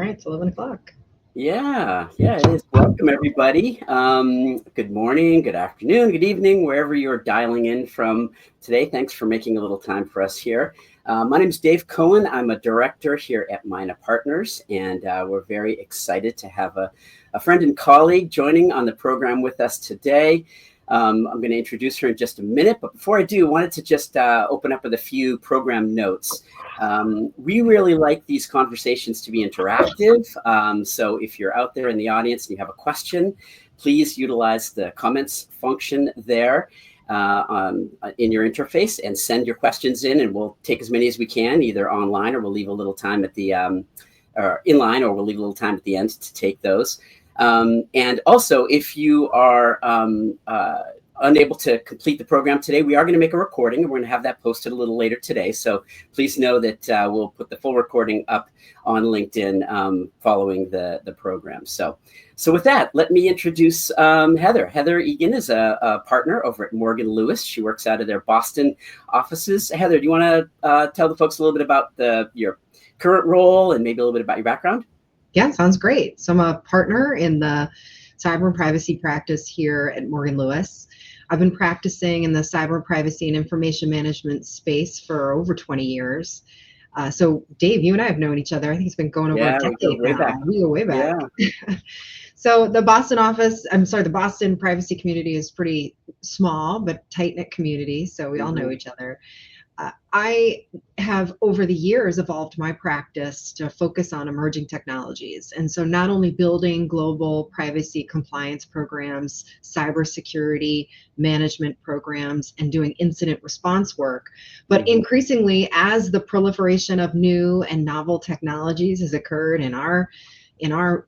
right, it's 11 o'clock. Yeah, it is. Welcome, everybody. Good morning, good afternoon, good evening, wherever you're dialing in from today. Thanks for making a little time for us here. My name is Dave Cohen. I'm a director here at Mina Partners, and we're very excited to have a friend and colleague joining on the program with us today. I'm going to introduce her in just a minute, but before I do, I wanted to just open up with a few program notes. We really like these conversations to be interactive. So if you're out there in the audience and you have a question, please utilize the comments function there in your interface and send your questions in, and we'll take as many as we can, either online or we'll leave a little time at the or inline, or we'll leave a little time at the end to take those. And also, if you are unable to complete the program today, we are going to make a recording, and we're going to have that posted a little later today. So please know that we'll put the full recording up on LinkedIn following the program. So with that, let me introduce Heather. Heather Egan is a partner over at Morgan Lewis. She works out of their Boston offices. Heather, do you want to tell the folks a little bit about your current role and maybe a little bit about your background? Yeah, sounds great. So I'm a partner in the cyber and privacy practice here at Morgan Lewis. I've been practicing in the cyber privacy and information management space for over 20 years. So Dave, you and I have known each other. I think it's been going over a decade now. We go way back. Yeah. So the Boston privacy community is pretty small, but tight-knit community. So we all know each other. I have, over the years, evolved my practice to focus on emerging technologies. And so not only building global privacy compliance programs, cybersecurity management programs, and doing incident response work, but increasingly, as the proliferation of new and novel technologies has occurred in our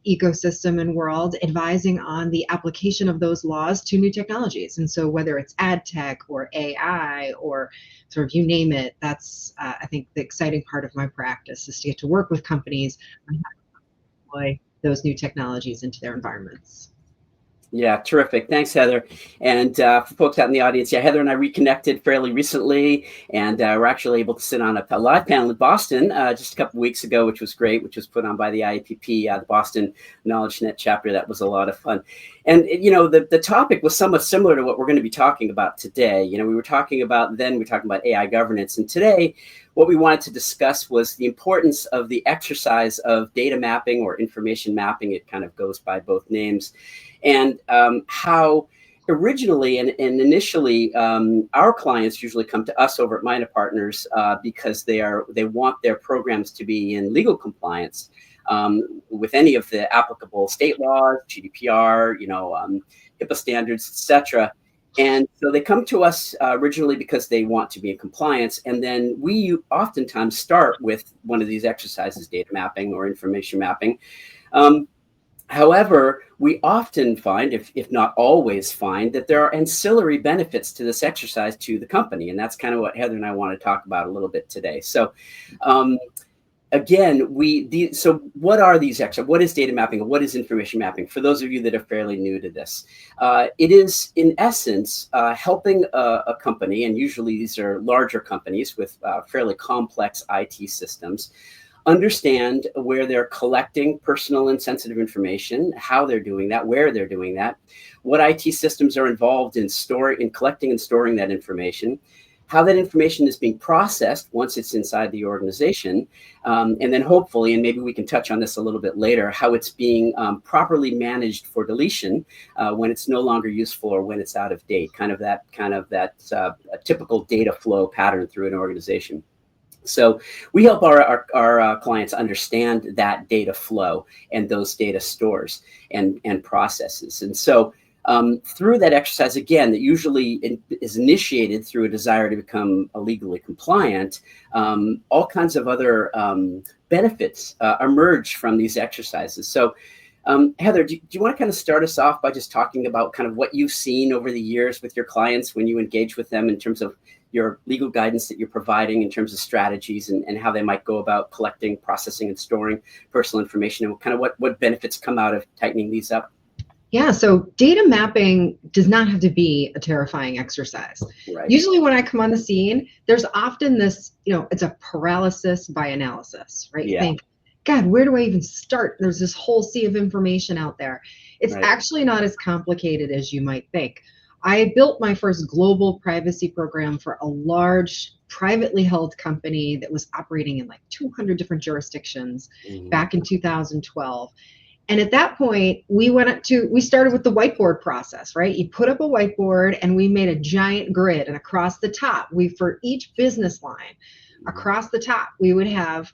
ecosystem and world, advising on the application of those laws to new technologies. And so whether it's ad tech or AI or sort of you name it, that's I think the exciting part of my practice is to get to work with companies on how to deploy those new technologies into their environments. Yeah, terrific. Thanks, Heather. And for folks out in the audience, Heather and I reconnected fairly recently, and we're actually able to sit on a live panel in Boston just a couple of weeks ago, which was great, which was put on by the IAPP, the Boston KnowledgeNet chapter. That was a lot of fun. And, the topic was somewhat similar to what we're going to be talking about today. We were talking about AI governance. And today, what we wanted to discuss was the importance of the exercise of data mapping or information mapping. It kind of goes by both names. And how originally and initially our clients usually come to us over at Mina Partners because they want their programs to be in legal compliance with any of the applicable state laws, GDPR, HIPAA standards, etc. And so they come to us originally because they want to be in compliance. And then we oftentimes start with one of these exercises, data mapping or information mapping. However, we often find, if not always find, that there are ancillary benefits to this exercise to the company. And that's kind of what Heather and I want to talk about a little bit today. So again, so what are these exercises? What is data mapping and what is information mapping? For those of you that are fairly new to this, it is in essence helping a company, and usually these are larger companies with fairly complex IT systems, understand where they're collecting personal and sensitive information, how they're doing that, where they're doing that, what IT systems are involved in collecting and storing that information, how that information is being processed once it's inside the organization, and then hopefully, and maybe we can touch on this a little bit later, how it's being properly managed for deletion when it's no longer useful or when it's out of date, kind of that a typical data flow pattern through an organization. So we help our clients understand that data flow and those data stores and processes. And so through that exercise, again, that usually is initiated through a desire to become legally compliant, all kinds of other benefits emerge from these exercises. So Heather, do you want to kind of start us off by just talking about kind of what you've seen over the years with your clients when you engage with them in terms of your legal guidance that you're providing in terms of strategies and how they might go about collecting, processing, and storing personal information, and kind of what benefits come out of tightening these up? Yeah, so data mapping does not have to be a terrifying exercise. Right. Usually when I come on the scene, there's often this, it's a paralysis by analysis, right? Yeah. You think, God, where do I even start? There's this whole sea of information out there. It's Right. actually not as complicated as you might think. I built my first global privacy program for a large privately held company that was operating in like 200 different jurisdictions Mhm. back in 2012. And at that point, we started with the whiteboard process, right? You put up a whiteboard and we made a giant grid, and across the top, for each business line, Mhm. across the top, we would have,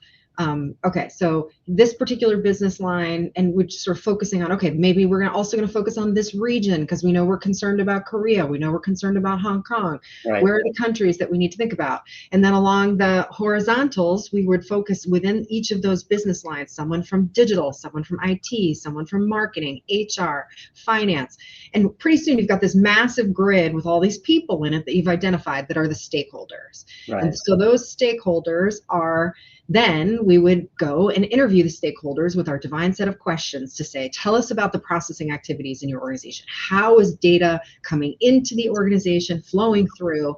okay, so this particular business line, and we're just sort of focusing on, okay, maybe we're also going to focus on this region because we know we're concerned about Korea. We know we're concerned about Hong Kong. Right. Where are the countries that we need to think about? And then along the horizontals, we would focus within each of those business lines, someone from digital, someone from IT, someone from marketing, HR, finance. And pretty soon you've got this massive grid with all these people in it that you've identified that are the stakeholders. And Right. so those stakeholders are, then we would go and interview the stakeholders with our divine set of questions to say, tell us about the processing activities in your organization. How is data coming into the organization, flowing through?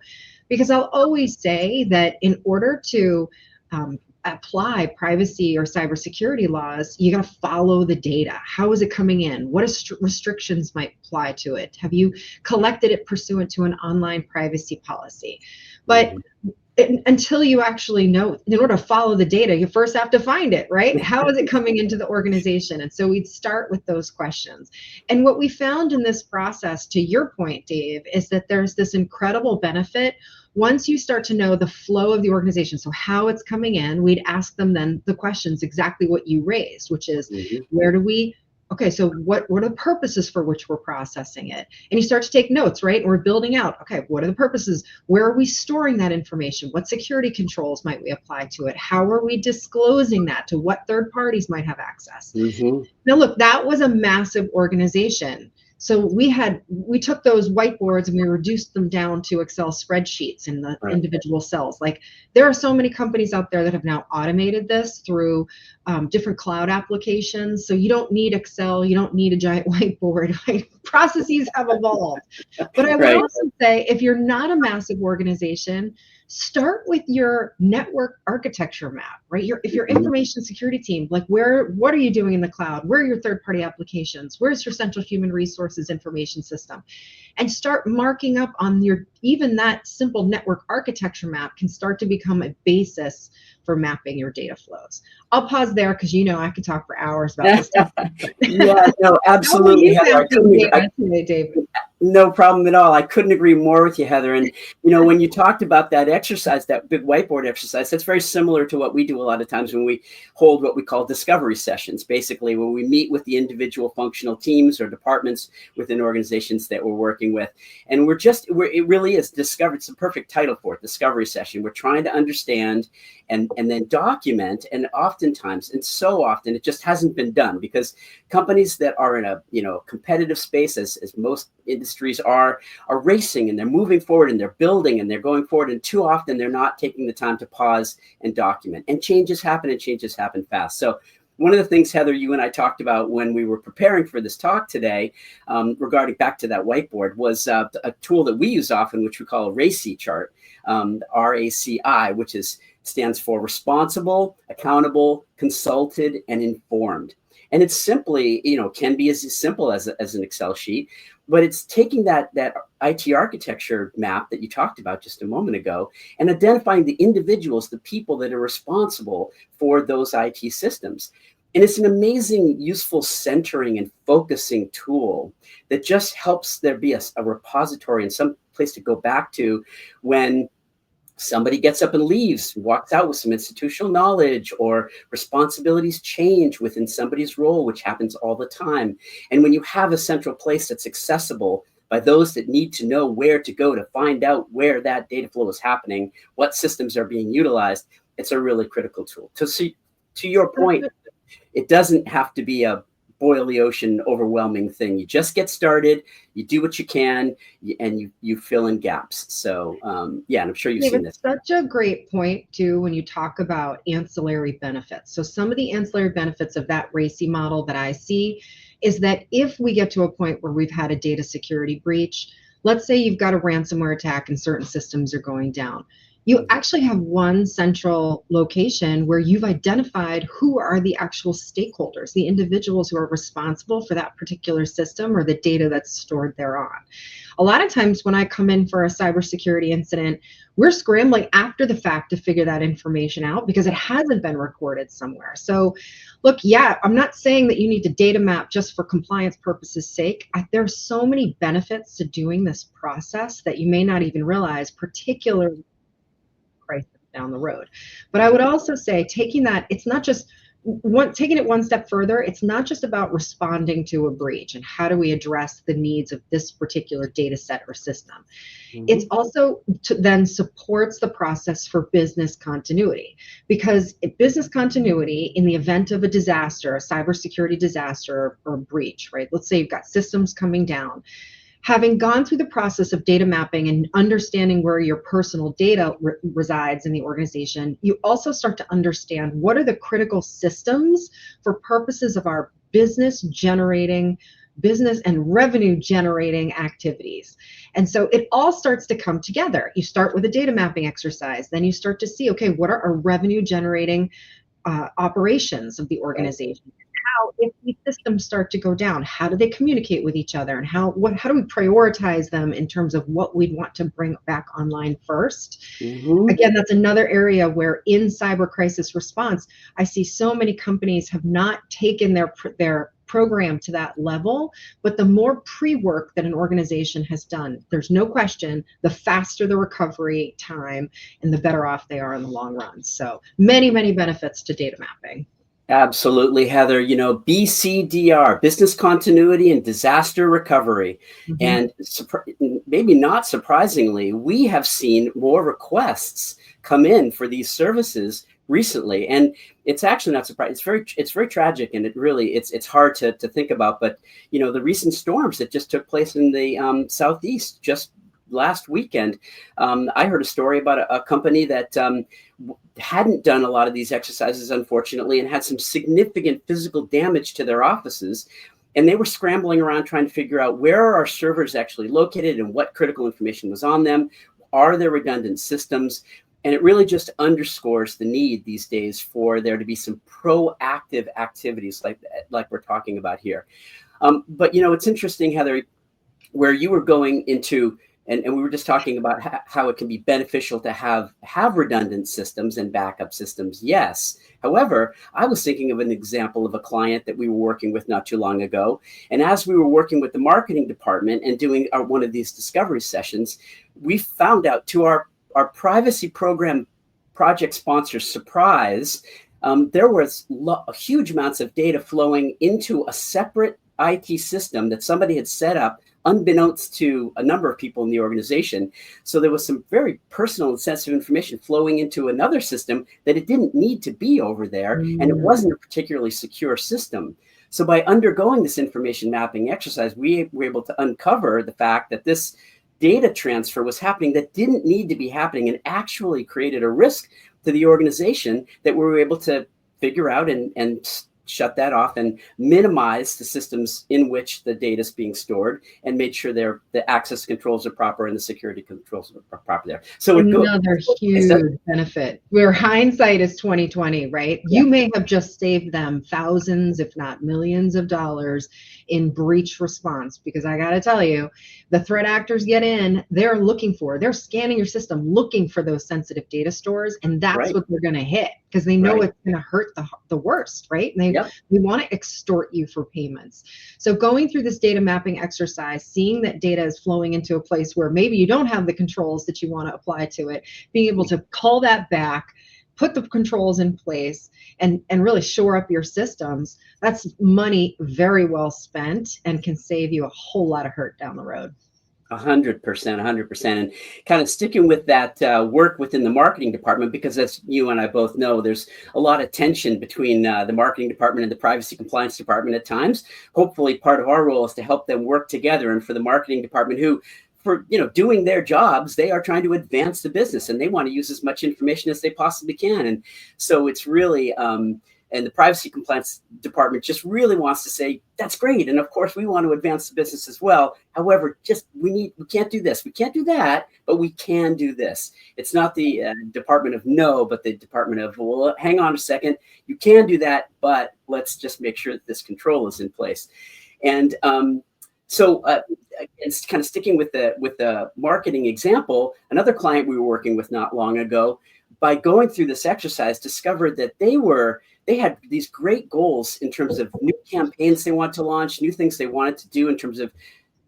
Because I'll always say that in order to apply privacy or cybersecurity laws, you got to follow the data. How is it coming in? What restrictions might apply to it? Have you collected it pursuant to an online privacy policy? But Mhm. until you actually know, in order to follow the data, you first have to find it, right? How is it coming into the organization? And so we'd start with those questions. And what we found in this process, to your point, Dave, is that there's this incredible benefit once you start to know the flow of the organization. So how it's coming in, we'd ask them then the questions, exactly what you raised, which is, Mhm. where do we, okay, so what are the purposes for which we're processing it? And you start to take notes, right? And we're building out, okay, what are the purposes? Where are we storing that information? What security controls might we apply to it? How are we disclosing that to what third parties might have access? Mhm. Now, look, that was a massive organization. So we took those whiteboards and we reduced them down to Excel spreadsheets in the Right. individual cells. Like, there are so many companies out there that have now automated this through different cloud applications. So you don't need Excel, you don't need a giant whiteboard. Right? Processes have evolved. But I would Right. also say, if you're not a massive organization, start with your network architecture map, right? If your Mhm. information security team, like, what are you doing in the cloud? Where are your third party applications? Where's your central human resources information system? And start marking up on your, even that simple network architecture map can start to become a basis for mapping your data flows. I'll pause there because I could talk for hours about this topic. Yeah, no, How are absolutely, you Heather. mapping data today, Dave? No problem at all. I couldn't agree more with you, Heather. And when you talked about that exercise, that big whiteboard exercise, that's very similar to what we do a lot of times when we hold what we call discovery sessions, basically where we meet with the individual functional teams or departments within organizations that we're working with. And it really is discovery. It's the perfect title for it, discovery session. We're trying to understand and then document. And oftentimes, and so often, it just hasn't been done because companies that are in a competitive space, as most industries are racing and they're moving forward and they're building and they're going forward, and too often they're not taking the time to pause and document, and changes happen fast. So one of the things, Heather, you and I talked about when we were preparing for this talk today, regarding back to that whiteboard, was a tool that we use often, which we call a RACI chart, RACI, which stands for responsible, accountable, consulted, and informed. And it's simply, can be as simple as an Excel sheet, but it's taking that IT architecture map that you talked about just a moment ago and identifying the individuals, the people that are responsible for those IT systems. And it's an amazing, useful centering and focusing tool that just helps there be a repository and some place to go back to when somebody gets up and leaves, walks out with some institutional knowledge, or responsibilities change within somebody's role, which happens all the time. And when you have a central place that's accessible by those that need to know where to go to find out where that data flow is happening, what systems are being utilized, it's a really critical tool. To your point, it doesn't have to be a boil the ocean overwhelming thing. You just get started, you do what you can, and you fill in gaps. So yeah, and I'm sure you've Dave, seen it's this. such a great point too when you talk about ancillary benefits. So some of the ancillary benefits of that RACI model that I see is that if we get to a point where we've had a data security breach, let's say you've got a ransomware attack and certain systems are going down. You actually have one central location where you've identified who are the actual stakeholders, the individuals who are responsible for that particular system or the data that's stored thereon. A lot of times when I come in for a cybersecurity incident, we're scrambling after the fact to figure that information out because it hasn't been recorded somewhere. So look, yeah, I'm not saying that you need to data map just for compliance purposes sake. There's so many benefits to doing this process that you may not even realize, particularly crisis down the road. But I would also say taking that, it's not just taking it one step further, it's not just about responding to a breach and how do we address the needs of this particular data set or system. It's also then supports the process for business continuity, because business continuity in the event of a disaster, a cybersecurity disaster or breach, right? Let's say you've got systems coming down. Having gone through the process of data mapping and understanding where your personal data resides in the organization, you also start to understand what are the critical systems for purposes of our business and revenue generating activities. And so it all starts to come together. You start with a data mapping exercise, then you start to see, okay, what are our revenue generating operations of the organization? How, if these systems start to go down, how do they communicate with each other, and how do we prioritize them in terms of what we'd want to bring back online first? Again, that's another area where in cyber crisis response, I see so many companies have not taken their program to that level, but the more pre-work that an organization has done, there's no question, the faster the recovery time and the better off they are in the long run. So many, many benefits to data mapping. Absolutely, Heather. You know, BCDR, business continuity and disaster recovery. And maybe not surprisingly, we have seen more requests come in for these services recently. And it's actually not surprising. It's very tragic, and it's hard to think about. But, you know, the recent storms that just took place in the Southeast just last weekend, I heard a story about a company that hadn't done a lot of these exercises, unfortunately, and had some significant physical damage to their offices. And they were scrambling around trying to figure out where are our servers actually located and what critical information was on them. Are there redundant systems? And it really just underscores the need these days for there to be some proactive activities like we're talking about here. But, you know, it's interesting, Heather, where you were going into, and we were just talking about how it can be beneficial to have redundant systems and backup systems. Yes. However, I was thinking of an example of a client that we were working with not too long ago. And as we were working with the marketing department and doing one of these discovery sessions, we found out, to our privacy program project sponsor's surprise, there was huge amounts of data flowing into a separate IT system that somebody had set up unbeknownst to a number of people in the organization. So there was some very personal and sensitive information flowing into another system that it didn't need to be over there. And it wasn't a particularly secure system. So by undergoing this information mapping exercise, we were able to uncover the fact that this data transfer was happening that didn't need to be happening, and actually created a risk to the organization that we were able to figure out and shut that off and minimize the systems in which the data is being stored, and made sure the access controls are proper and the security controls are proper there. So another huge benefit where hindsight is 2020, right? Yeah. You may have just saved them thousands, if not millions of dollars in breach response, because I got to tell you, the threat actors get in, they're scanning your system, looking for those sensitive data stores. And that's what they're going to hit, because they know it's going to hurt the worst, right? And they want to extort you for payments. So going through this data mapping exercise, seeing that data is flowing into a place where maybe you don't have the controls that you want to apply to it, being able to call that back, put the controls in place, and really shore up your systems, that's money very well spent and can save you a whole lot of hurt down the road. 100%. And kind of sticking with that work within the marketing department, because as you and I both know, there's a lot of tension between the marketing department and the privacy compliance department at times. Hopefully part of our role is to help them work together. And for the marketing department, who, for doing their jobs, they are trying to advance the business and they want to use as much information as they possibly can. And so it's really And the privacy compliance department just really wants to say, that's great. And of course, we want to advance the business as well. However, we can't do this. We can't do that, but we can do this. It's not the department of no, but the department of, well, hang on a second. You can do that, but let's just make sure that this control is in place. And so it's kind of sticking with the marketing example. Another client we were working with not long ago, by going through this exercise, discovered that they had these great goals in terms of new campaigns they wanted to launch, new things they wanted to do in terms of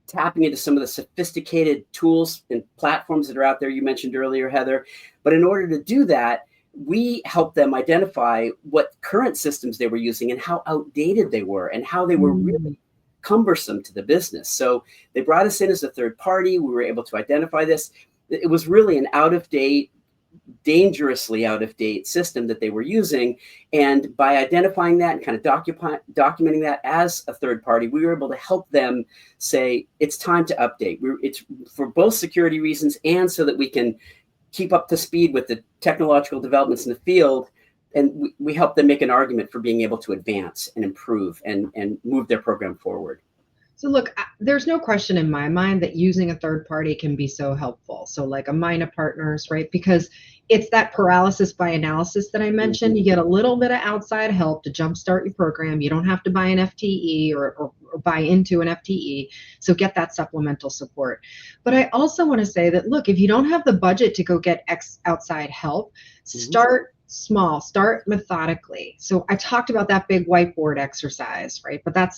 tapping into some of the sophisticated tools and platforms that are out there you mentioned earlier, Heather. But in order to do that, we helped them identify what current systems they were using and how outdated they were and how they were really cumbersome to the business. So they brought us in as a third party. We were able to identify this. It was really an out-of-date, dangerously out-of-date system that they were using. And by identifying that and kind of documenting that as a third party, we were able to help them say, it's time to update. It's for both security reasons and so that we can keep up to speed with the technological developments in the field. And we help them make an argument for being able to advance and improve and move their program forward. So look, there's no question in my mind that using a third party can be so helpful. So like a Mina Partners, right? Because it's that paralysis by analysis that I mentioned. You get a little bit of outside help to jumpstart your program. You don't have to buy an FTE or buy into an FTE. So get that supplemental support. But I also want to say that, look, if you don't have the budget to go get outside help, start small, start methodically. So I talked about that big whiteboard exercise, right? But that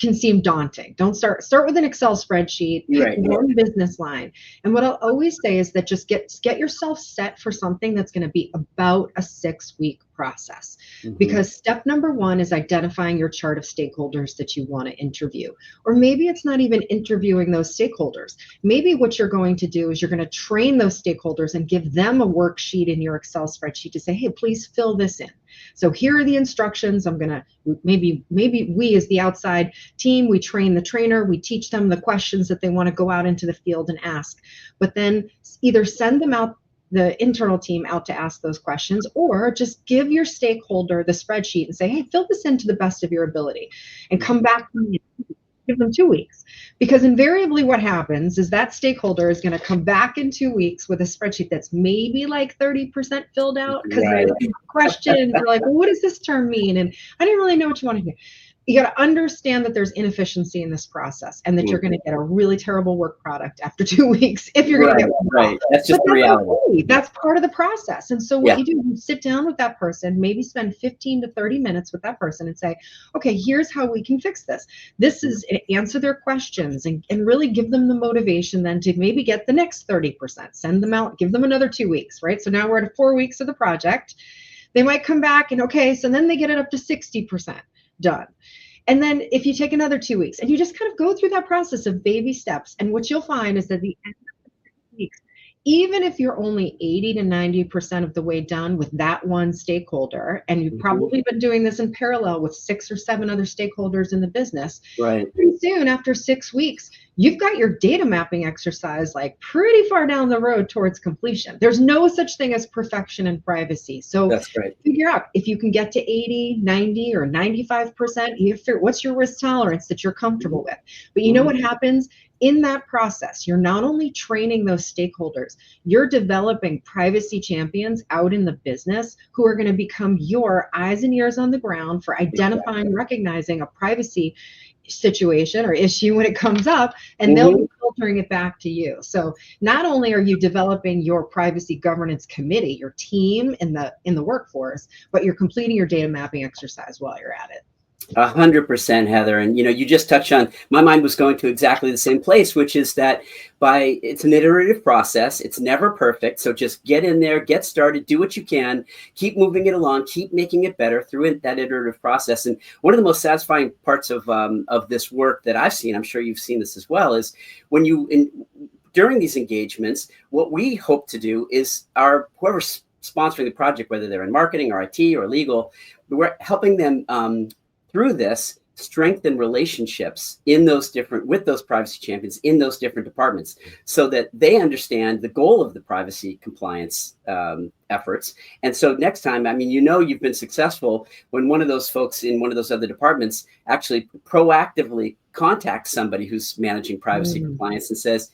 can seem daunting. Don't start with an Excel spreadsheet, pick one business line. And what I'll always say is that just get yourself set for something that's going to be about a 6-week process. Because step number 1 is identifying your chart of stakeholders that you want to interview. Or maybe it's not even interviewing those stakeholders. Maybe what you're going to do is you're going to train those stakeholders and give them a worksheet in your Excel spreadsheet to say, hey, please fill this in. So here are the instructions. I'm going to, maybe we as the outside team, we train the trainer, we teach them the questions that they want to go out into the field and ask, but then either send them out, the internal team out to ask those questions, or just give your stakeholder the spreadsheet and say, hey, fill this in to the best of your ability and come back to me. Give them 2 weeks, because invariably what happens is that stakeholder is going to come back in 2 weeks with a spreadsheet that's maybe like 30% filled out because they're like, questions. They're like, well, what does this term mean? And I didn't really know what you want to hear. You got to understand that there's inefficiency in this process and that you're going to get a really terrible work product after 2 weeks if you're going to get one. That's just the reality. Okay. That's part of the process. And so what you do, you sit down with that person, maybe spend 15 to 30 minutes with that person and say, okay, here's how we can fix this. This is answer their questions and really give them the motivation then to maybe get the next 30%, send them out, give them another 2 weeks, right? So now we're at 4 weeks of the project. They might come back and okay, so then they get it up to 60% done. And then if you take another 2 weeks and you just kind of go through that process of baby steps, and what you'll find is that at the end of the 6 weeks, even if you're only 80 to 90% of the way done with that one stakeholder, and you've probably been doing this in parallel with 6 or 7 other stakeholders in the business, pretty soon after 6 weeks, you've got your data mapping exercise like pretty far down the road towards completion. There's no such thing as perfection in privacy. So figure out if you can get to 80, 90, or 95%, what's your risk tolerance that you're comfortable with. But you know what happens? In that process, you're not only training those stakeholders, you're developing privacy champions out in the business who are going to become your eyes and ears on the ground for identifying, recognizing a privacy situation or issue when it comes up, and they'll be filtering it back to you. So not only are you developing your privacy governance committee, your team in the workforce, but you're completing your data mapping exercise while you're at it. 100%, Heather. And, you just touched on, my mind was going to exactly the same place, which is that it's an iterative process. It's never perfect. So just get in there, get started, do what you can, keep moving it along, keep making it better through that iterative process. And one of the most satisfying parts of this work that I've seen, I'm sure you've seen this as well, is when during these engagements, what we hope to do is whoever's sponsoring the project, whether they're in marketing or IT or legal, we're helping them through this strengthen relationships in those different with those privacy champions in those different departments, so that they understand the goal of the privacy compliance efforts. And so next time, I mean, you've been successful when one of those folks in one of those other departments actually proactively contacts somebody who's managing privacy compliance and says,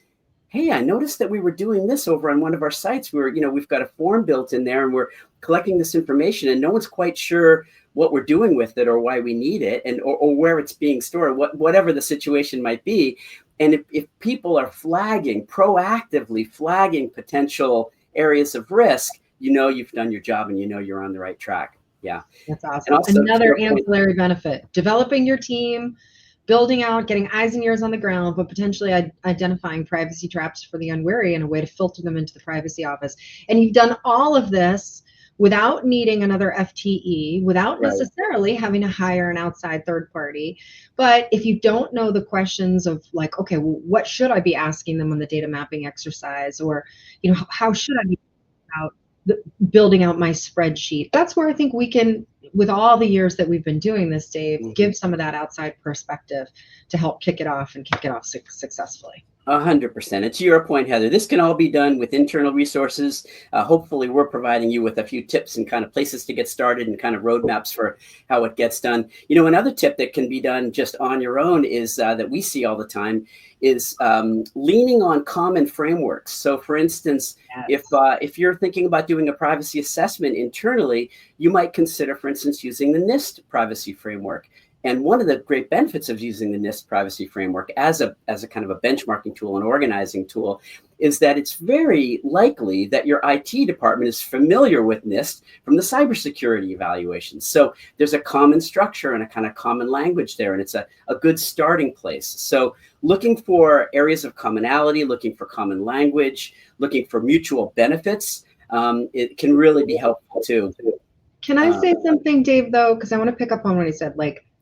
hey, I noticed that we were doing this over on one of our sites. We've got a form built in there and we're collecting this information and no one's quite sure what we're doing with it or why we need it, and or where it's being stored, whatever the situation might be. And if people are proactively flagging potential areas of risk, you've done your job and you're on the right track. Yeah. That's awesome. Also, another ancillary benefit, developing your team, building out, getting eyes and ears on the ground, but potentially identifying privacy traps for the unwary and a way to filter them into the privacy office. And you've done all of this without needing another FTE, without necessarily having to hire an outside third party. But if you don't know the questions of like, okay, well, what should I be asking them on the data mapping exercise? Or, how should I be building out my spreadsheet? That's where I think we can, with all the years that we've been doing this, Dave, give some of that outside perspective to help kick it off successfully. 100%. And to your point, Heather, this can all be done with internal resources. Hopefully, we're providing you with a few tips and kind of places to get started and kind of roadmaps for how it gets done. Another tip that can be done just on your own is that we see all the time is leaning on common frameworks. So, for instance, if you're thinking about doing a privacy assessment internally, you might consider, for instance, using the NIST privacy framework. And one of the great benefits of using the NIST privacy framework as a kind of a benchmarking tool, an organizing tool, is that it's very likely that your IT department is familiar with NIST from the cybersecurity evaluations. So there's a common structure and a kind of common language there, and it's a good starting place. So looking for areas of commonality, looking for common language, looking for mutual benefits, it can really be helpful too. Can I say something, Dave, though? Because I want to pick up on what he said,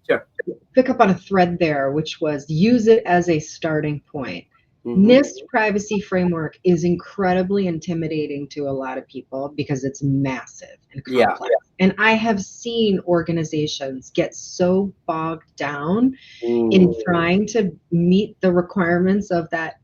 Sure. Pick up on a thread there, which was use it as a starting point. NIST privacy framework is incredibly intimidating to a lot of people because it's massive and complex. And I have seen organizations get so bogged down in trying to meet the requirements of that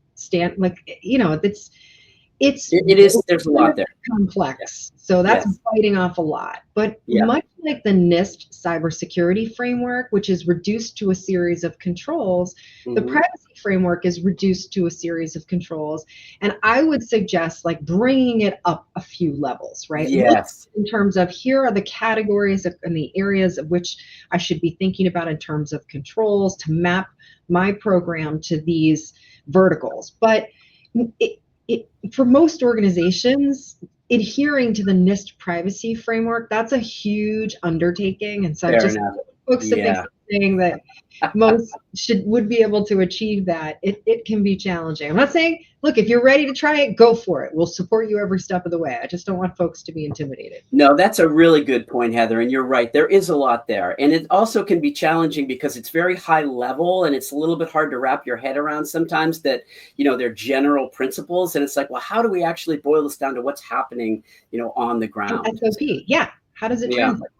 there's a lot there. Complex. So that's biting off a lot. But much like the NIST cybersecurity framework, which is reduced to a series of controls, the privacy framework is reduced to a series of controls. And I would suggest bringing it up a few levels, right? Yes. In terms of here are the categories and the areas of which I should be thinking about in terms of controls to map my program to these verticals. But for most organizations, adhering to the NIST privacy framework, that's a huge undertaking. And so folks that think saying that most would be able to achieve that, it can be challenging. I'm not saying, look, if you're ready to try it, go for it. We'll support you every step of the way. I just don't want folks to be intimidated. No, that's a really good point, Heather. And you're right. There is a lot there. And it also can be challenging because it's very high level and it's a little bit hard to wrap your head around sometimes that, they're general principles. And it's like, well, how do we actually boil this down to what's happening, on the ground? SOP. Yeah. How does it translate?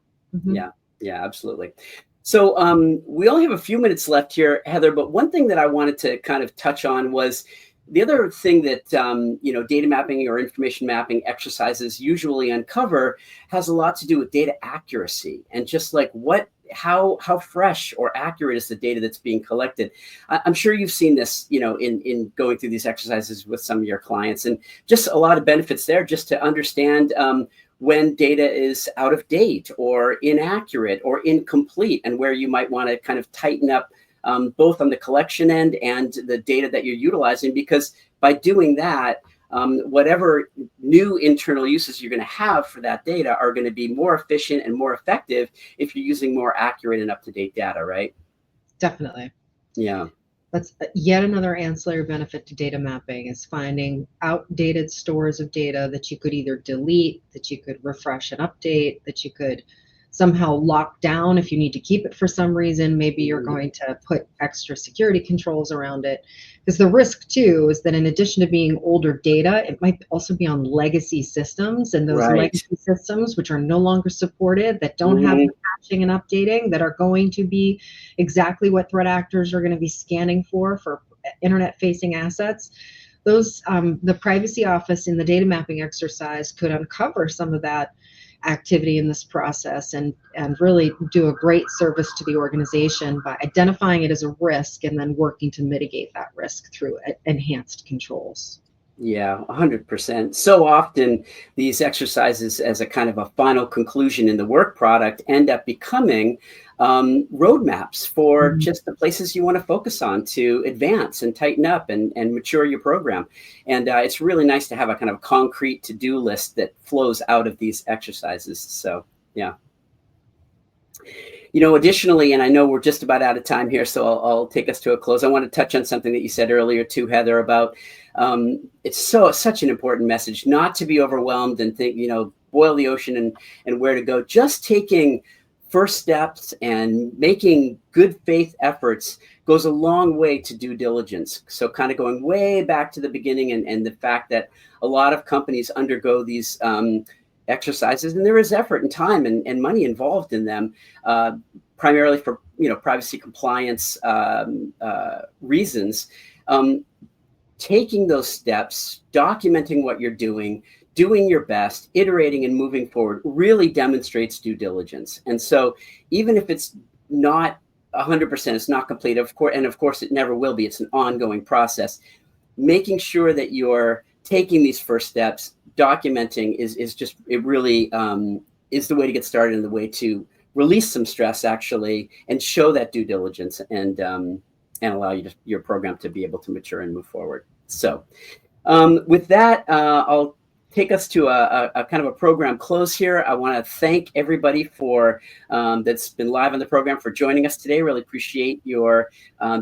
Yeah, absolutely. So we only have a few minutes left here, Heather, but one thing that I wanted to kind of touch on was the other thing that, data mapping or information mapping exercises usually uncover has a lot to do with data accuracy and just how fresh or accurate is the data that's being collected. I'm sure you've seen this, in going through these exercises with some of your clients, and just a lot of benefits there just to understand when data is out of date or inaccurate or incomplete, and where you might want to kind of tighten up both on the collection end and the data that you're utilizing, because by doing that, whatever new internal uses you're going to have for that data are going to be more efficient and more effective if you're using more accurate and up-to-date data, right? Definitely. Yeah. That's yet another ancillary benefit to data mapping, is finding outdated stores of data that you could either delete, that you could refresh and update, that you could somehow locked down if you need to keep it for some reason. Maybe you're going to put extra security controls around it. Because the risk too is that in addition to being older data, it might also be on legacy systems, and those Right. legacy systems which are no longer supported, that don't have Mhm. the patching and updating, that are going to be exactly what threat actors are going to be scanning for internet facing assets. Those the privacy office in the data mapping exercise could uncover some of that activity in this process, and really do a great service to the organization by identifying it as a risk and then working to mitigate that risk through enhanced controls. Yeah, 100%. So often these exercises as a kind of a final conclusion in the work product end up becoming roadmaps for Mhm. just the places you want to focus on to advance and tighten up and mature your program. And it's really nice to have a kind of concrete to-do list that flows out of these exercises. So, yeah. Additionally, and I know we're just about out of time here, so I'll take us to a close. I want to touch on something that you said earlier too, Heather, about it's such an important message not to be overwhelmed and think, boil the ocean and where to go. Just taking first steps and making good faith efforts goes a long way to due diligence. So kind of going way back to the beginning, and the fact that a lot of companies undergo these exercises, and there is effort and time and money involved in them, primarily for privacy compliance reasons. Taking those steps, documenting what you're doing your best, iterating and moving forward really demonstrates due diligence. And so even if it's not 100%, it's not complete, of course it never will be, it's an ongoing process. Making sure that you're taking these first steps, documenting is just, it really is the way to get started and the way to release some stress actually, and show that due diligence, and allow your program to be able to mature and move forward. So with that, I'll take us to a kind of a program close here. I want to thank everybody for that's been live on the program for joining us today. Really appreciate your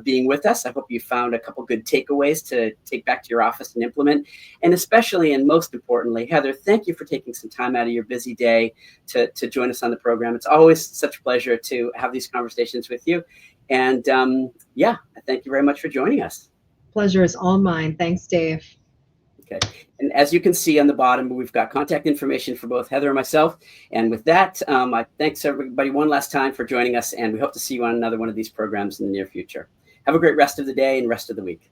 being with us. I hope you found a couple good takeaways to take back to your office and implement. And especially and most importantly, Heather, thank you for taking some time out of your busy day to join us on the program. It's always such a pleasure to have these conversations with you. And yeah, thank you very much for joining us. Pleasure is all mine. Thanks, Dave. Okay. And as you can see on the bottom, we've got contact information for both Heather and myself. And with that, I thanks everybody one last time for joining us, and we hope to see you on another one of these programs in the near future. Have a great rest of the day and rest of the week.